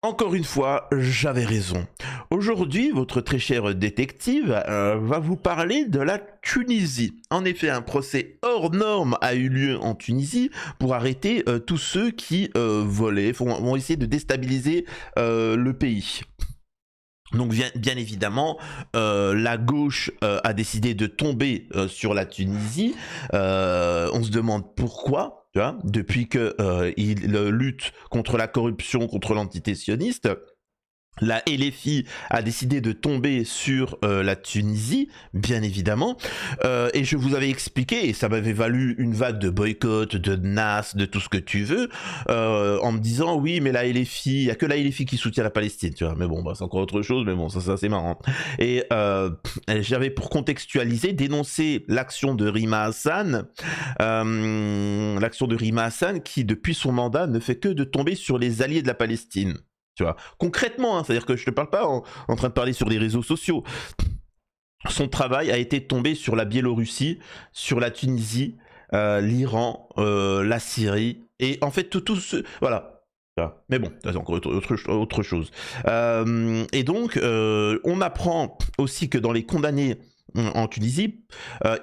Encore une fois, j'avais raison. Aujourd'hui, votre très cher détective va vous parler de la Tunisie. En effet, un procès hors norme a eu lieu en Tunisie pour arrêter tous ceux qui volaient, vont essayer de déstabiliser le pays. Donc bien évidemment, la gauche a décidé de tomber sur la Tunisie. On se demande pourquoi. Tu vois, depuis qu'il lutte contre la corruption, contre l'entité sioniste, la LFI a décidé de tomber sur la Tunisie, bien évidemment, et je vous avais expliqué, et ça m'avait valu une vague de boycott, de NAS, de tout ce que tu veux, en me disant oui, mais la LFI, il n'y a que la LFI qui soutient la Palestine, tu vois, mais bon, bah, c'est encore autre chose, mais bon, ça c'est marrant. Et j'avais pour contextualiser dénoncé l'action de Rima Hassan, qui depuis son mandat ne fait que de tomber sur les alliés de la Palestine. Tu vois, concrètement, hein, c'est-à-dire que je te parle pas en train de parler sur les réseaux sociaux. Son travail a été tombé sur la Biélorussie, sur la Tunisie, l'Iran, la Syrie, et en fait tout ce... Voilà. Mais bon, c'est encore autre chose. Et donc, on apprend aussi que dans les condamnés en Tunisie,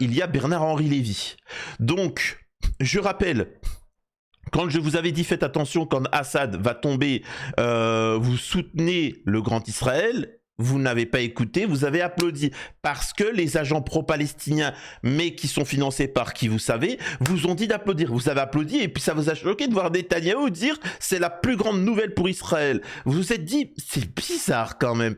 il y a Bernard-Henri Lévy. Donc, je rappelle... Quand je vous avais dit faites attention, quand Assad va tomber, vous soutenez le grand Israël, vous n'avez pas écouté, vous avez applaudi. Parce que les agents pro-palestiniens, mais qui sont financés par qui vous savez, vous ont dit d'applaudir. Vous avez applaudi et puis ça vous a choqué de voir Netanyahou dire c'est la plus grande nouvelle pour Israël. Vous vous êtes dit c'est bizarre quand même.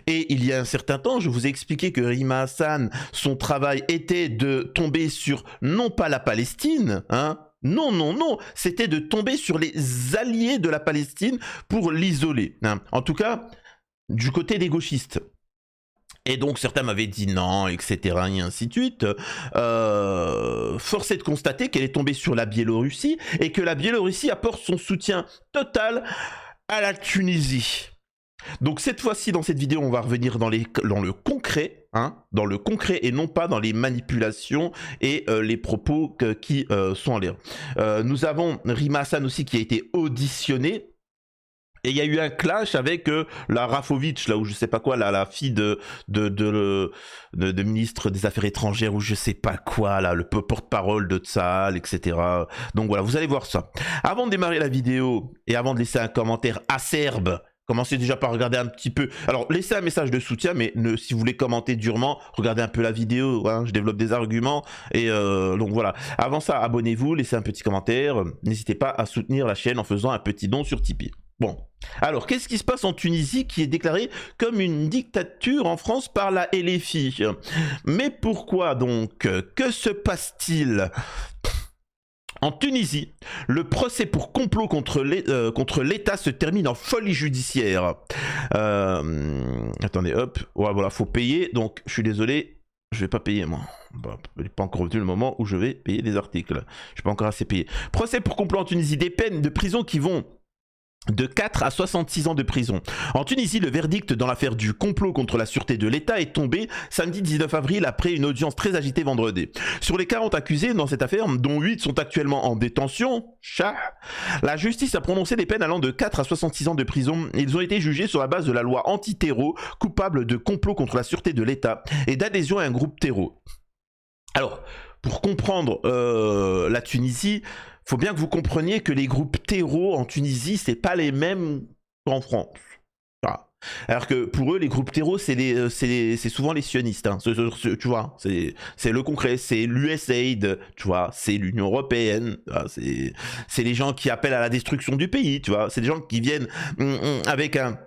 Et il y a un certain temps, je vous ai expliqué que Rima Hassan, son travail était de tomber sur non pas la Palestine, hein, non, non, non, c'était de tomber sur les alliés de la Palestine pour l'isoler. Hein. En tout cas, du côté des gauchistes. Et donc certains m'avaient dit non, etc. et ainsi de suite. Force est de constater qu'elle est tombée sur la Biélorussie et que la Biélorussie apporte son soutien total à la Tunisie. Donc cette fois-ci, dans cette vidéo, on va revenir dans le concret, hein, dans le concret et non pas dans les manipulations et les propos qui sont en l'air. Nous avons Rima Hassan aussi qui a été auditionné. Et il y a eu un clash avec la Rafovitch, là, ou je sais pas quoi, là, la fille de ministre des Affaires étrangères, ou je sais pas quoi, là, le porte-parole de Tsahal, etc. Donc voilà, vous allez voir ça. Avant de démarrer la vidéo, et avant de laisser un commentaire acerbe, commencez déjà par regarder un petit peu. Alors, laissez un message de soutien, mais si vous voulez commenter durement, regardez un peu la vidéo. Hein, je développe des arguments. Et donc voilà. Avant ça, abonnez-vous, laissez un petit commentaire. N'hésitez pas à soutenir la chaîne en faisant un petit don sur Tipeee. Bon. Alors, qu'est-ce qui se passe en Tunisie qui est déclarée comme une dictature en France par la LFI? Mais pourquoi donc? Que se passe-t-il? En Tunisie, le procès pour complot contre l'État se termine en folie judiciaire. Attendez, hop, ouais, voilà, faut payer. Donc, je suis désolé, je vais pas payer moi. Bah, il n'est pas encore venu le moment où je vais payer des articles. Je suis pas encore assez payé. Procès pour complot en Tunisie, des peines de prison qui vont de 4 à 66 ans de prison. En Tunisie, le verdict dans l'affaire du complot contre la sûreté de l'État est tombé samedi 19 avril après une audience très agitée vendredi. Sur les 40 accusés dans cette affaire, dont 8 sont actuellement en détention, la justice a prononcé des peines allant de 4 à 66 ans de prison. Ils ont été jugés sur la base de la loi anti-terreau, coupables de complot contre la sûreté de l'État et d'adhésion à un groupe terreau. Alors, pour comprendre la Tunisie, faut bien que vous compreniez que les groupes terreaux en Tunisie, c'est pas les mêmes qu'en France. Voilà. Alors que pour eux, les groupes terreaux, c'est souvent les sionistes. Hein. Tu vois, c'est le concret, c'est l'USAID, tu vois, c'est l'Union européenne, c'est les gens qui appellent à la destruction du pays, tu vois, c'est des gens qui viennent avec un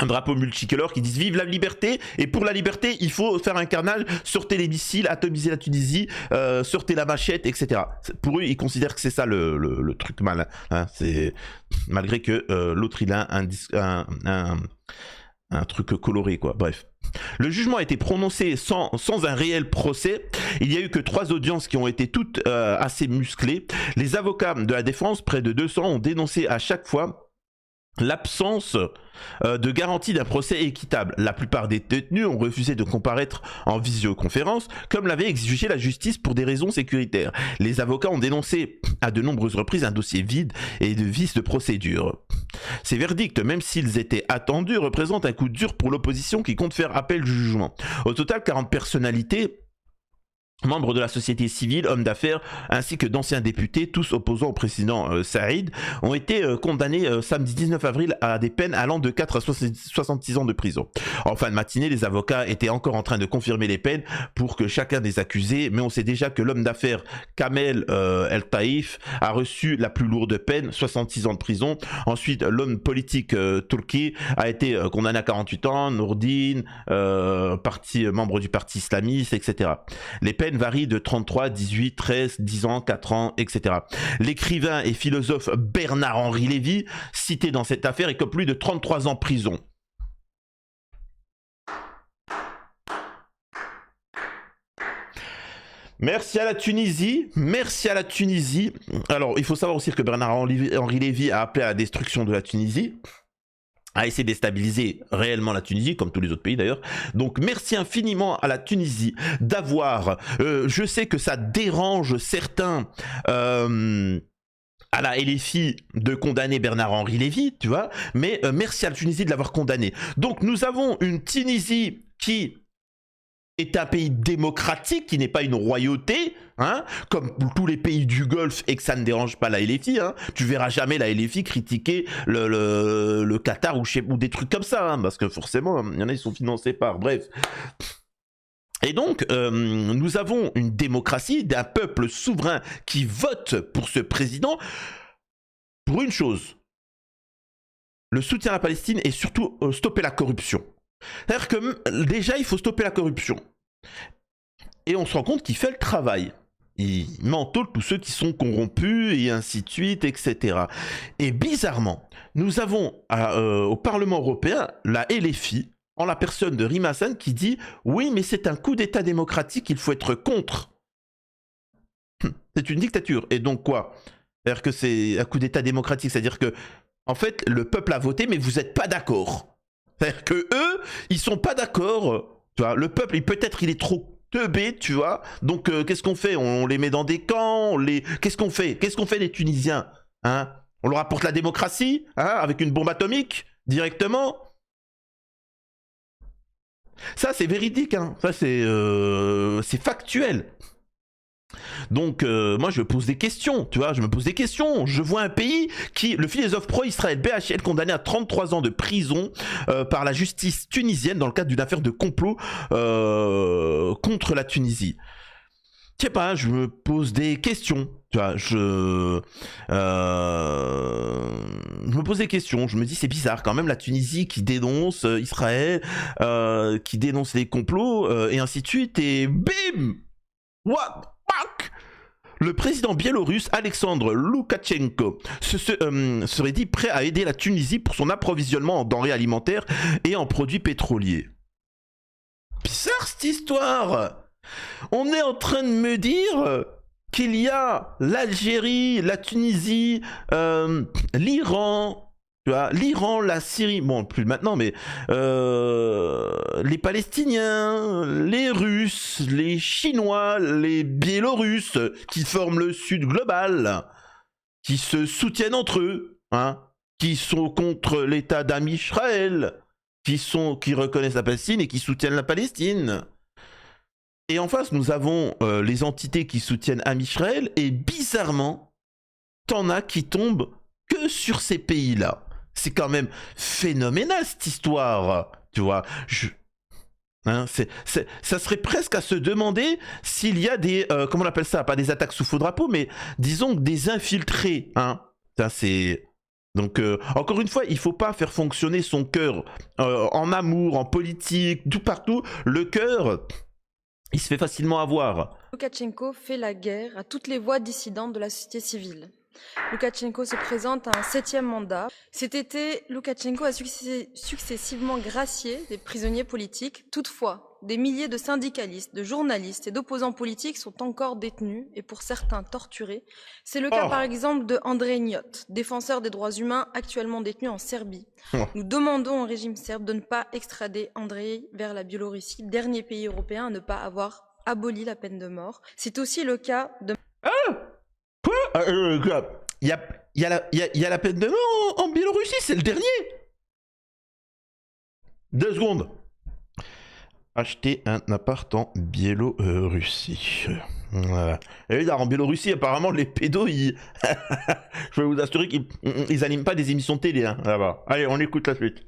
drapeau multicolore qui disent vive la liberté, et pour la liberté il faut faire un carnage, sortez les missiles, atomiser la Tunisie, sortez la machette, etc. Pour eux ils considèrent que c'est ça le truc mal, hein. C'est malgré que l'autre il a un truc coloré quoi, bref. Le jugement a été prononcé sans un réel procès. Il n'y a eu que 3 audiences qui ont été toutes assez musclées. Les avocats de la défense, près de 200, ont dénoncé à chaque fois l'absence de garantie d'un procès équitable. La plupart des détenus ont refusé de comparaître en visioconférence, comme l'avait exigé la justice pour des raisons sécuritaires. Les avocats ont dénoncé à de nombreuses reprises un dossier vide et de vices de procédure. Ces verdicts, même s'ils étaient attendus, représentent un coup dur pour l'opposition qui compte faire appel du jugement. Au total, 40 personnalités, membres de la société civile, hommes d'affaires, ainsi que d'anciens députés, tous opposants au président Saïd, ont été condamnés samedi 19 avril à des peines allant de 4 à 66 ans de prison. En fin de matinée, les avocats étaient encore en train de confirmer les peines pour que chacun des accusés, mais on sait déjà que l'homme d'affaires Kamel El Taïf a reçu la plus lourde peine, 66 ans de prison. Ensuite, l'homme politique turc a été condamné à 48 ans, Nourdine, membre du parti islamiste, etc. Les peines varient de 33, 18, 13, 10 ans, 4 ans, etc. L'écrivain et philosophe Bernard-Henri Lévy, cité dans cette affaire, écope plus de 33 ans de prison. Merci à la Tunisie, merci à la Tunisie. Alors, il faut savoir aussi que Bernard-Henri Lévy a appelé à la destruction de la Tunisie, a essayé de déstabiliser réellement la Tunisie, comme tous les autres pays d'ailleurs. Donc merci infiniment à la Tunisie d'avoir, je sais que ça dérange certains à la LFI de condamner Bernard-Henri Lévy, tu vois, mais merci à la Tunisie de l'avoir condamné. Donc nous avons une Tunisie qui est un pays démocratique, qui n'est pas une royauté, hein, comme tous les pays du Golfe, et que ça ne dérange pas la LFI. Hein. Tu verras jamais la LFI critiquer le Qatar ou des trucs comme ça, hein, parce que forcément, il y en a, ils sont financés par... Bref. Et donc, nous avons une démocratie d'un peuple souverain qui vote pour ce président pour une chose, le soutien à la Palestine et surtout stopper la corruption. C'est-à-dire que déjà, il faut stopper la corruption. Et on se rend compte qu'il fait le travail. Il met en taule tous ceux qui sont corrompus et ainsi de suite, etc. Et bizarrement, nous avons au Parlement européen la LFI, en la personne de Rima Hassan, qui dit « Oui, mais c'est un coup d'État démocratique, il faut être contre. » C'est une dictature. Et donc quoi? C'est-à-dire que c'est un coup d'État démocratique, c'est-à-dire que, en fait, le peuple a voté, mais vous n'êtes pas d'accord. C'est-à-dire que eux, ils sont pas d'accord. Tu vois, le peuple, peut-être il est trop teubé, tu vois. Donc qu'est-ce qu'on fait? On les met dans des camps. Qu'est-ce qu'on fait? Qu'est-ce qu'on fait les Tunisiens, hein? On leur apporte la démocratie, hein, avec une bombe atomique directement. Ça c'est véridique, hein. Ça c'est factuel. Donc moi je me pose des questions, tu vois, je me pose des questions. Je vois un pays qui, le philosophe pro-Israël BHL, condamné à 33 ans de prison par la justice tunisienne dans le cadre d'une affaire de complot contre la Tunisie. Je sais pas, je me pose des questions, tu vois, je me pose des questions, je me dis c'est bizarre quand même, la Tunisie qui dénonce Israël, qui dénonce les complots et ainsi de suite, et bim, what the fuck. Le président biélorusse Alexandre Loukachenko serait dit prêt à aider la Tunisie pour son approvisionnement en denrées alimentaires et en produits pétroliers. Bizarre cette histoire. On est en train de me dire qu'il y a l'Algérie, la Tunisie, l'Iran, tu vois, l'Iran, la Syrie, bon plus maintenant, mais les Palestiniens, les Russes, les Chinois, les Biélorusses qui forment le Sud global, qui se soutiennent entre eux, hein, qui sont contre l'État d'Am Israël, qui reconnaissent la Palestine et qui soutiennent la Palestine. Et en face, nous avons les entités qui soutiennent Am Israël, et bizarrement, t'en as qui tombent que sur ces pays-là. C'est quand même phénoménal cette histoire, tu vois. Hein, ça serait presque à se demander s'il y a des, comment on appelle ça, pas des attaques sous faux drapeau, mais disons des infiltrés. Hein. Ça, c'est... Donc, encore une fois, il ne faut pas faire fonctionner son cœur en amour, en politique, tout partout. Le cœur... il se fait facilement avoir. Loukachenko fait la guerre à toutes les voix dissidentes de la société civile. Loukachenko se présente à un 7e mandat. Cet été, Loukachenko a successivement gracié des prisonniers politiques. Toutefois, des milliers de syndicalistes, de journalistes et d'opposants politiques sont encore détenus et pour certains torturés. C'est le cas par exemple de Andrei Njot, défenseur des droits humains actuellement détenu en Serbie. Nous demandons au régime serbe de ne pas extrader Andrei vers la Biélorussie, dernier pays européen à ne pas avoir aboli la peine de mort. C'est aussi le cas de... Il y a la peine de mort en Biélorussie, c'est le dernier. 2 secondes. Acheter un appart en Biélorussie. Voilà. Et là, en Biélorussie, apparemment, les pédos, ils... je vais vous assurer qu'ils animent pas des émissions de télé, hein, là-bas. Allez, on écoute la suite.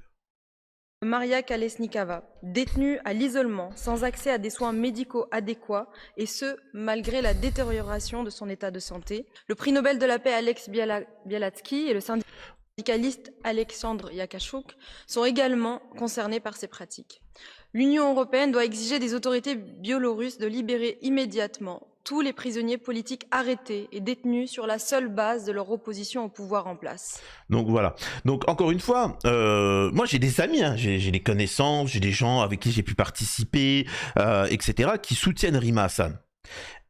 Maria Kalesnikava, détenue à l'isolement, sans accès à des soins médicaux adéquats, et ce, malgré la détérioration de son état de santé. Le prix Nobel de la paix Alex Bialatsky et le syndicaliste Alexandre Yakashuk sont également concernés par ces pratiques. L'Union européenne doit exiger des autorités biélorusses de libérer immédiatement tous les prisonniers politiques arrêtés et détenus sur la seule base de leur opposition au pouvoir en place. Donc voilà. Donc encore une fois, moi j'ai des amis, hein, j'ai des connaissances, j'ai des gens avec qui j'ai pu participer, etc., qui soutiennent Rima Hassan.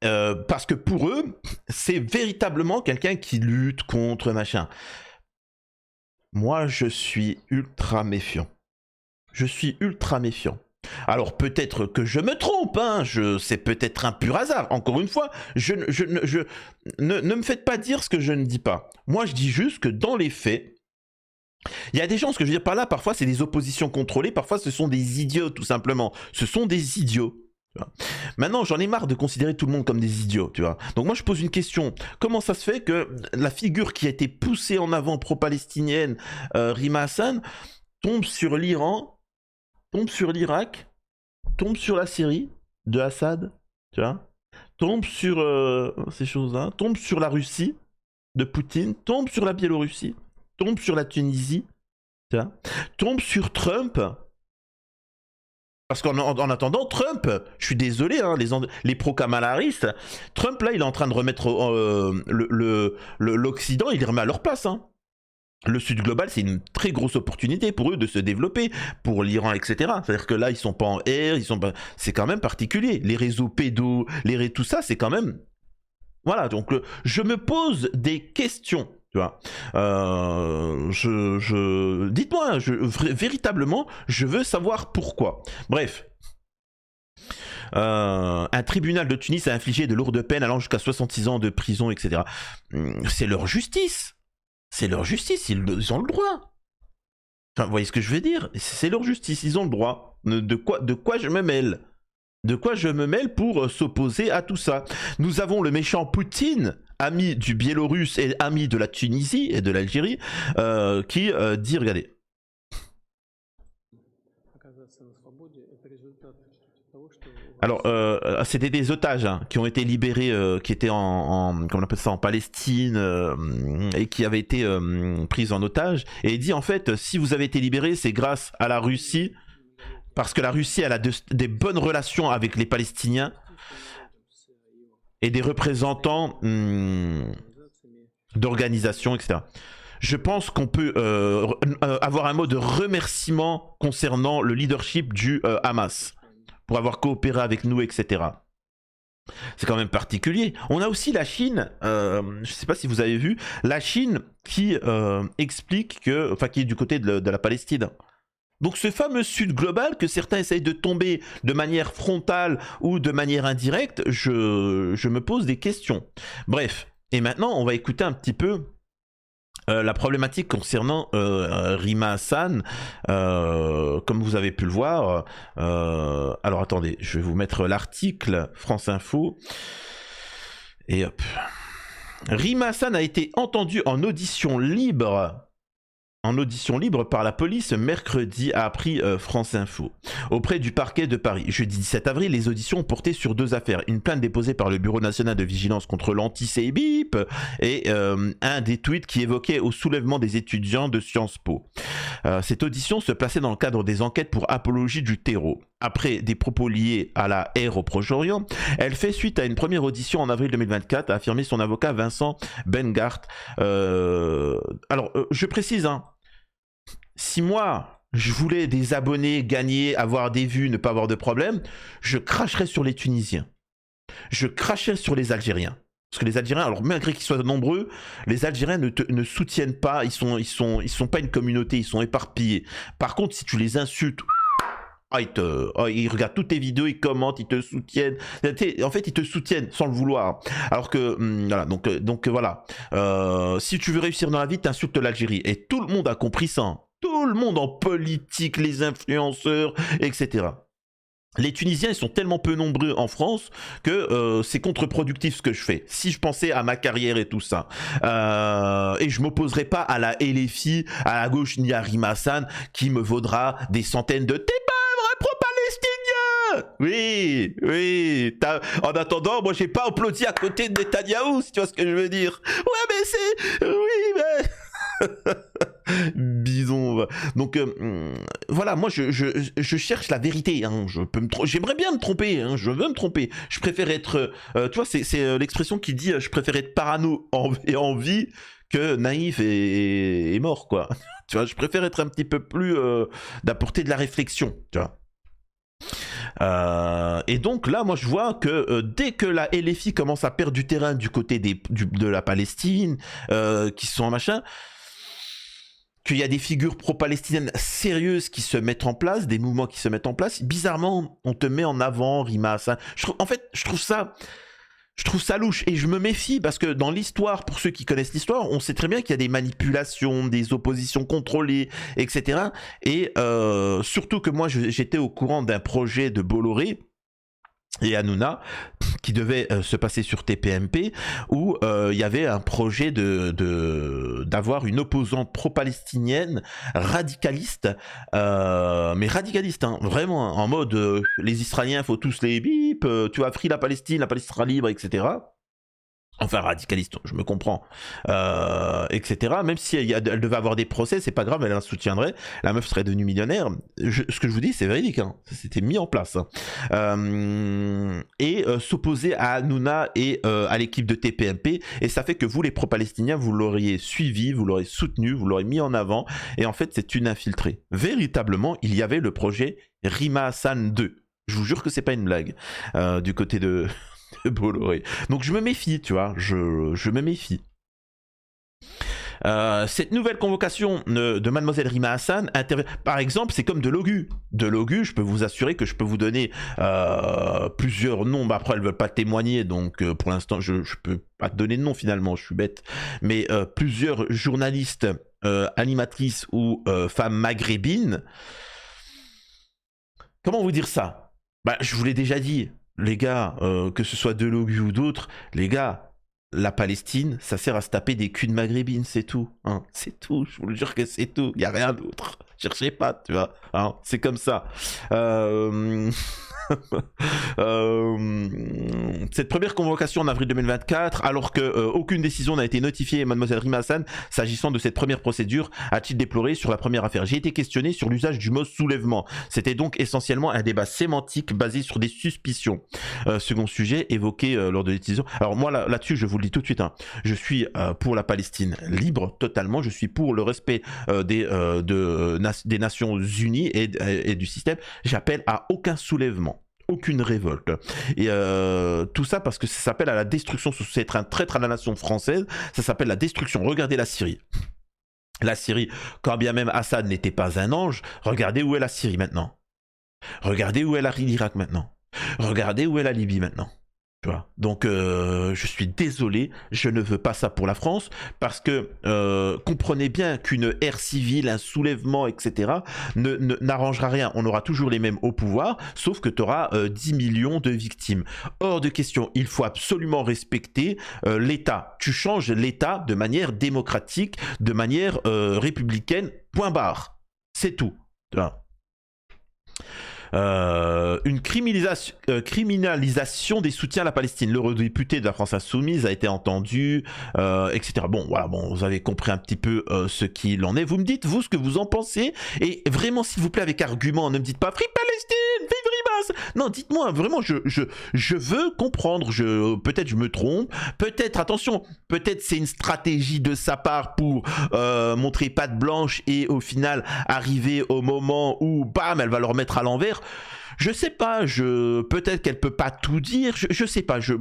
Parce que pour eux, c'est véritablement quelqu'un qui lutte contre machin. Moi, je suis ultra méfiant. Je suis ultra méfiant. Alors peut-être que je me trompe, hein, c'est peut-être un pur hasard. Encore une fois, ne me faites pas dire ce que je ne dis pas. Moi, je dis juste que dans les faits, il y a des gens, ce que je veux dire par là, parfois c'est des oppositions contrôlées, parfois ce sont des idiots tout simplement. Ce sont des idiots. Tu vois. Maintenant, j'en ai marre de considérer tout le monde comme des idiots, tu vois. Donc moi, je pose une question. Comment ça se fait que la figure qui a été poussée en avant pro-palestinienne, Rima Hassan, tombe sur l'Iran, tombe sur l'Irak, tombe sur la Syrie de Assad, tu vois, tombe sur ces choses-là, tombe sur la Russie de Poutine, tombe sur la Biélorussie, tombe sur la Tunisie, tu vois, tombe sur Trump. Parce qu'en attendant, Trump, je suis désolé, hein, les pro-Kamala Harris, Trump là, il est en train de remettre l'Occident, il les remet à leur place, hein. Le Sud global, c'est une très grosse opportunité pour eux de se développer, pour l'Iran, etc. C'est-à-dire que là, ils sont pas en air, c'est quand même particulier. Les réseaux pédos, tout ça, c'est quand même... Voilà, donc je me pose des questions, tu vois. Dites-moi, véritablement, je veux savoir pourquoi. Bref. Un tribunal de Tunis a infligé de lourdes peines allant jusqu'à 66 ans de prison, etc. C'est leur justice. C'est leur justice, ils ont le droit. Enfin, vous voyez ce que je veux dire? C'est leur justice, ils ont le droit. De quoi je me mêle? De quoi je me mêle pour s'opposer à tout ça? Nous avons le méchant Poutine, ami du Biélorusse et ami de la Tunisie et de l'Algérie, qui dit, regardez. Alors, c'était des otages hein, qui ont été libérés, qui étaient comment on appelle ça, en Palestine, et qui avaient été pris en otage. Et il dit en fait, si vous avez été libérés, c'est grâce à la Russie, parce que la Russie elle a des bonnes relations avec les Palestiniens et des représentants d'organisations, etc. Je pense qu'on peut avoir un mot de remerciement concernant le leadership du Hamas pour avoir coopéré avec nous, etc. C'est quand même particulier. On a aussi la Chine, je ne sais pas si vous avez vu, la Chine qui explique que, enfin qui est du côté de la Palestine. Donc ce fameux Sud global que certains essayent de tomber de manière frontale ou de manière indirecte, je me pose des questions. Bref, et maintenant on va écouter un petit peu la problématique concernant Rima Hassan, comme vous avez pu le voir, alors attendez, je vais vous mettre l'article France Info, et hop. Rima Hassan a été entendue en audition libre par la police mercredi, a appris France Info, auprès du parquet de Paris. Jeudi 17 avril, les auditions ont porté sur 2 affaires. Une plainte déposée par le Bureau national de vigilance contre l'antisémitisme et un des tweets qui évoquait au soulèvement des étudiants de Sciences Po. Cette audition se plaçait dans le cadre des enquêtes pour apologie du terreau. Après des propos liés à la ère au Proche-Orient, elle fait suite à une première audition en avril 2024, a affirmé son avocat Vincent Bengart. Alors, je précise, hein, si moi, je voulais des abonnés, gagner, avoir des vues, ne pas avoir de problème, je cracherais sur les Tunisiens. Je crachais sur les Algériens. Parce que les Algériens, alors malgré qu'ils soient nombreux, les Algériens ne soutiennent pas, ils sont pas une communauté, ils sont éparpillés. Par contre, si tu les insultes, ils regardent toutes tes vidéos, ils commentent, ils te soutiennent. En fait, ils te soutiennent sans le vouloir. Alors que, voilà, donc voilà. Si tu veux réussir dans la vie, t'insultes l'Algérie. Et tout le monde a compris ça. Tout le monde en politique, les influenceurs, etc. Les Tunisiens, ils sont tellement peu nombreux en France que c'est contre-productif ce que je fais. Si je pensais à ma carrière et tout ça, et je m'opposerai pas à la LFI, à la gauche, ni à Rima Hassan, qui me vaudra des centaines de t'es pas un pro-palestinien. Oui. En attendant, moi j'ai pas applaudi à côté de Netanyahou, si tu vois ce que je veux dire. Ouais, mais c'est, oui, mais. Bison. Donc voilà, moi je cherche la vérité. Hein. J'aimerais bien me tromper. Hein. Je veux me tromper. Je préfère être. Tu vois, c'est l'expression qui dit je préfère être parano en vie que naïf et mort, quoi. Tu vois, je préfère être un petit peu plus d'apporter de la réflexion. Tu vois. Et donc là, moi je vois que dès que la LFI commence à perdre du terrain du côté de la Palestine, qui sont en machin, qu'il y a des figures pro-palestiniennes sérieuses qui se mettent en place, des mouvements qui se mettent en place, bizarrement, on te met en avant Rima Hassan. En fait, je trouve ça louche et je me méfie parce que dans l'histoire, pour ceux qui connaissent l'histoire, on sait très bien qu'il y a des manipulations, des oppositions contrôlées, etc. Et surtout que moi, j'étais au courant d'un projet de Bolloré et Hanouna qui devait se passer sur TPMP où il y avait un projet d'avoir une opposante pro-palestinienne radicaliste, mais radicaliste, hein, vraiment en mode les Israéliens faut tous les bip, tu as free la Palestine sera libre, etc. Enfin radicaliste, je me comprends, etc. Même si elle devait avoir des procès, c'est pas grave, elle la soutiendrait. La meuf serait devenue millionnaire. Ce que je vous dis, c'est véridique, hein. Ça s'était mis en place. Et s'opposer à Hanouna et à l'équipe de TPMP, et ça fait que vous, les pro-palestiniens, vous l'auriez suivi, vous l'auriez soutenu, vous l'auriez mis en avant, et en fait, c'est une infiltrée. Véritablement, il y avait le projet Rima Hassan 2. Je vous jure que c'est pas une blague du côté de Bolloré. Donc je me méfie, tu vois, je me méfie. Cette nouvelle convocation de Mademoiselle Rima Hassan, par exemple, c'est comme de l'Ogu. De l'Ogu, je peux vous assurer que je peux vous donner plusieurs noms. Après, elles ne veulent pas témoigner, donc pour l'instant, je peux pas te donner de nom finalement, je suis bête. Mais plusieurs journalistes, animatrices ou femmes maghrébines. Comment vous dire ça? Bah, je vous l'ai déjà dit. Les gars, que ce soit de l'Ogu ou d'autres, les gars, la Palestine, ça sert à se taper des culs de maghrébines, c'est tout. Hein, c'est tout, je vous le jure que c'est tout. Il n'y a rien d'autre. Cherchez pas, tu vois. Hein, c'est comme ça. Cette première convocation en avril 2024, alors que aucune décision n'a été notifiée à Mademoiselle Rima Hassan s'agissant de cette première procédure, a-t-il déploré sur la première affaire. J'ai été questionné sur l'usage du mot soulèvement. C'était donc essentiellement un débat sémantique basé sur des suspicions. Second sujet évoqué lors de la décision. Alors moi là-dessus, je vous le dis tout de suite, hein, je suis pour la Palestine libre totalement. Je suis pour le respect des Nations Unies et du système. J'appelle à aucun soulèvement. Aucune révolte. Et tout ça parce que ça s'appelle à la destruction, c'est être un traître à la nation française, ça s'appelle la destruction. Regardez la Syrie. La Syrie, quand bien même Assad n'était pas un ange, regardez où est la Syrie maintenant. Regardez où est l'Irak maintenant. Regardez où est la Libye maintenant. Tu vois. Donc je suis désolé, je ne veux pas ça pour la France parce que comprenez bien qu'une ère civile, un soulèvement, etc. n'arrangera rien. On aura toujours les mêmes au pouvoir, sauf que tu auras 10 millions de victimes. Hors de question, il faut absolument respecter l'État. Tu changes l'État de manière démocratique, de manière républicaine, point barre. C'est tout. Tu vois. Une criminalisation des soutiens à la Palestine. L'eurodéputé de la France Insoumise a été entendu, etc. Bon, voilà, bon, vous avez compris un petit peu ce qu'il en est. Vous me dites, vous, ce que vous en pensez. Et vraiment, s'il vous plaît, avec argument, ne me dites pas « Free Palestine, vive Rima passe? Non, dites-moi, vraiment, je veux comprendre. Peut-être je me trompe. Peut-être, attention, peut-être c'est une stratégie de sa part pour montrer patte blanche et au final arriver au moment où, bam, elle va le remettre à l'envers. Je sais pas, peut-être qu'elle peut pas tout dire. Je sais pas, je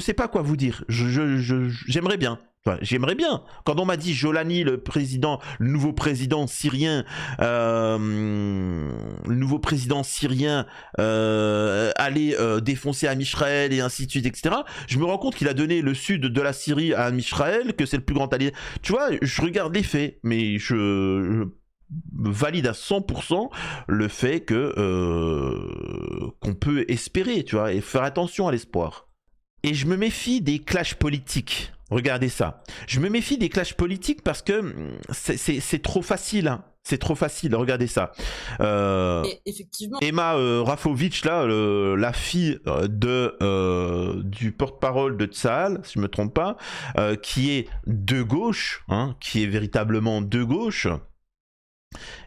sais pas quoi vous dire. J'aimerais bien. Enfin, j'aimerais bien. Quand on m'a dit Jolani, le nouveau président syrien, allait défoncer Amisraël et ainsi de suite, etc. Je me rends compte qu'il a donné le sud de la Syrie à Amisraël, que c'est le plus grand allié. Tu vois, je regarde les faits, mais je valide à 100% le fait que qu'on peut espérer, tu vois, et faire attention à l'espoir. Et je me méfie des clashs politiques. Regardez ça. Je me méfie des clashs politiques parce que c'est trop facile. Hein. C'est trop facile. Regardez ça. Effectivement. Emma Rafovitch, là, la fille du porte-parole de Tsahal, si je ne me trompe pas, qui est de gauche, hein, qui est véritablement de gauche.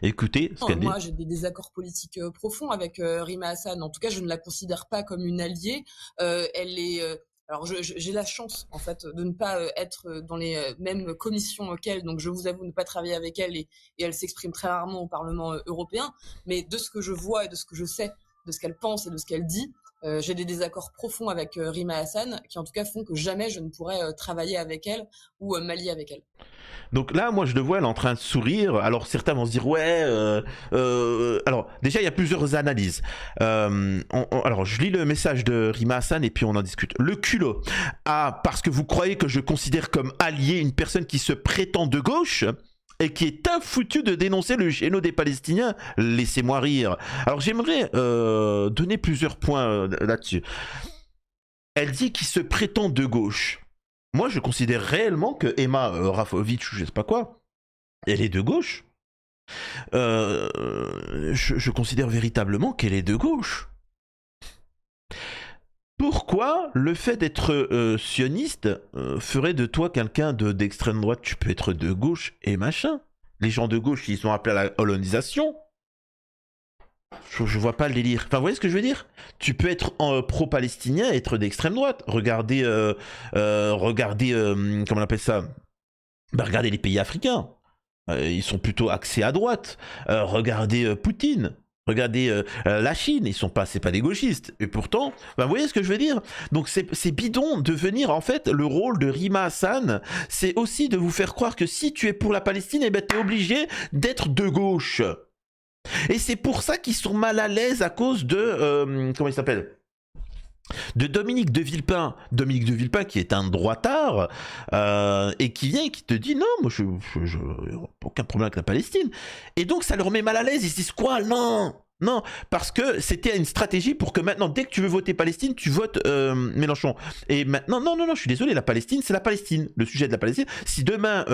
Écoutez ce qu'elle dit. Moi, j'ai des désaccords politiques profonds avec Rima Hassan. En tout cas, je ne la considère pas comme une alliée. Elle est... alors, j'ai la chance, en fait, de ne pas être dans les mêmes commissions qu'elle. Donc, je vous avoue ne pas travailler avec elle et elle s'exprime très rarement au Parlement européen. Mais de ce que je vois et de ce que je sais, de ce qu'elle pense et de ce qu'elle dit, j'ai des désaccords profonds avec Rima Hassan qui, en tout cas, font que jamais je ne pourrais travailler avec elle ou m'allier avec elle. Donc là, moi, je le vois, elle est en train de sourire. Alors, certains vont se dire, ouais... Alors, déjà, il y a plusieurs analyses. Alors, je lis le message de Rima Hassan et puis on en discute. Le culot. Ah, parce que vous croyez que je considère comme allié une personne qui se prétend de gauche et qui est infoutu de dénoncer le génocide des Palestiniens, laissez-moi rire. Alors, j'aimerais donner plusieurs points là-dessus. Elle dit qu'il se prétend de gauche. Moi, je considère réellement que Emma Rafovitch, ou je sais pas quoi, elle est de gauche. Je considère véritablement qu'elle est de gauche. Pourquoi le fait d'être sioniste ferait de toi quelqu'un d'extrême droite? Tu peux être de gauche et machin. Les gens de gauche, ils sont appelés à la colonisation. Je vois pas le délire. Enfin, vous voyez ce que je veux dire? Tu peux être pro-palestinien et être d'extrême droite. Regardez, comment on appelle ça? Regardez les pays africains. Ils sont plutôt axés à droite. Regardez Poutine. Regardez la Chine, c'est pas des gauchistes. Et pourtant, vous voyez ce que je veux dire? Donc c'est bidon de venir, en fait, le rôle de Rima Hassan, c'est aussi de vous faire croire que si tu es pour la Palestine, eh ben t'es obligé d'être de gauche. Et c'est pour ça qu'ils sont mal à l'aise à cause de... comment il s'appelle? De Dominique de Villepin. Dominique de Villepin qui est un droitard et qui vient et qui te dit non, moi je aucun problème avec la Palestine. Et donc ça leur met mal à l'aise. Ils se disent quoi? Non, parce que c'était une stratégie pour que maintenant, dès que tu veux voter Palestine, tu votes Mélenchon. Et maintenant, non, je suis désolé, la Palestine, c'est la Palestine. Le sujet de la Palestine. Si demain,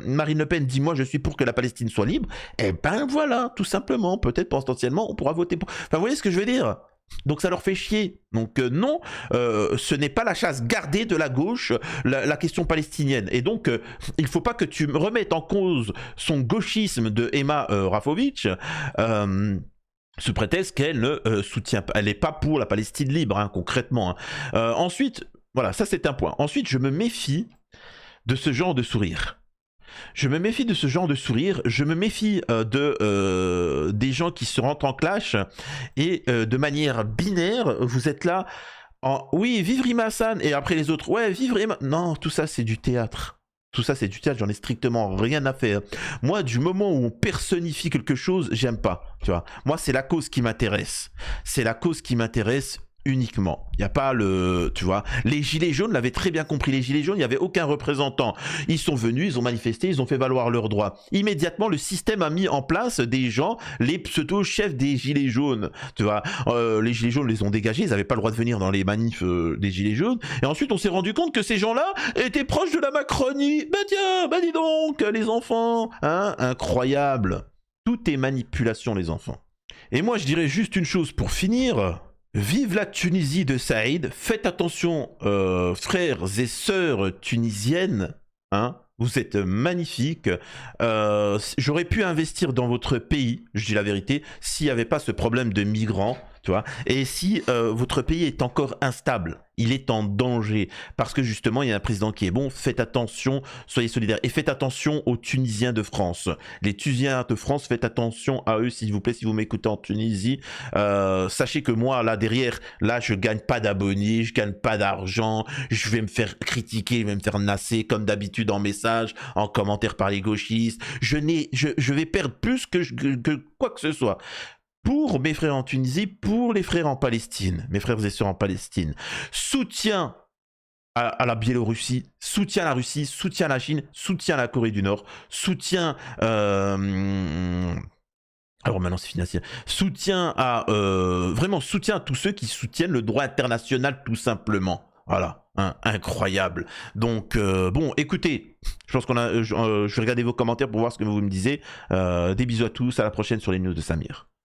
Marine Le Pen dit, moi, je suis pour que la Palestine soit libre, eh ben voilà, tout simplement, peut-être potentiellement, on pourra voter pour... Enfin, vous voyez ce que je veux dire? Donc ça leur fait chier. Donc non, ce n'est pas la chasse gardée de la gauche, la question palestinienne. Et donc, il ne faut pas que tu remettes en cause son gauchisme de Emma Rafovitch, sous prétexte qu'elle ne soutient pas, elle n'est pas pour la Palestine libre, hein, concrètement. Hein. Ensuite, voilà, ça c'est un point. Ensuite, je me méfie de ce genre de sourire. Je me méfie de ce genre de sourire, je me méfie des gens qui se rentrent en clash et de manière binaire, vous êtes là en oui, vive Rima Hassan et après les autres, ouais, vive Rima. Non, tout ça c'est du théâtre. Tout ça c'est du théâtre, j'en ai strictement rien à faire. Moi, du moment où on personnifie quelque chose, j'aime pas, tu vois. Moi, c'est la cause qui m'intéresse. C'est la cause qui m'intéresse uniquement. Il n'y a pas le... Tu vois, les Gilets jaunes l'avaient très bien compris. Les Gilets jaunes, il n'y avait aucun représentant. Ils sont venus, ils ont manifesté, ils ont fait valoir leurs droits. Immédiatement, le système a mis en place des gens, les pseudo-chefs des Gilets jaunes. Tu vois, les Gilets jaunes les ont dégagés, ils n'avaient pas le droit de venir dans les manifs des Gilets jaunes. Et ensuite, on s'est rendu compte que ces gens-là étaient proches de la Macronie. Bah tiens, bah dis donc, les enfants. Hein, incroyable. Tout est manipulation, les enfants. Et moi, je dirais juste une chose pour finir... Vive la Tunisie de Saïd, faites attention frères et sœurs tunisiennes, hein, Vous êtes magnifique. J'aurais pu investir dans votre pays, je dis la vérité, s'il n'y avait pas ce problème de migrants, tu vois. Et si votre pays est encore instable, il est en danger, parce que justement, il y a un président qui est bon, faites attention, soyez solidaires. Et faites attention aux Tunisiens de France. Les Tunisiens de France, faites attention à eux, s'il vous plaît, si vous m'écoutez en Tunisie. Sachez que moi, là, derrière, là, je gagne pas d'abonnés, je gagne pas d'argent, je vais me faire critiquer, je vais me faire nasser, comme d'habitude, en message, en commentaire par les gauchistes. Je vais perdre plus que quoi que ce soit. Pour mes frères en Tunisie, pour les frères en Palestine, mes frères et sœurs en Palestine, soutien à la Biélorussie, soutien à la Russie, soutien à la Chine, soutien à la Corée du Nord, soutien... alors maintenant c'est financier. Soutien à... vraiment soutien à tous ceux qui soutiennent le droit international tout simplement. Voilà, hein, incroyable. Donc, bon, écoutez, je pense je vais regarder vos commentaires pour voir ce que vous me disiez. Des bisous à tous, à la prochaine sur les news de Samir.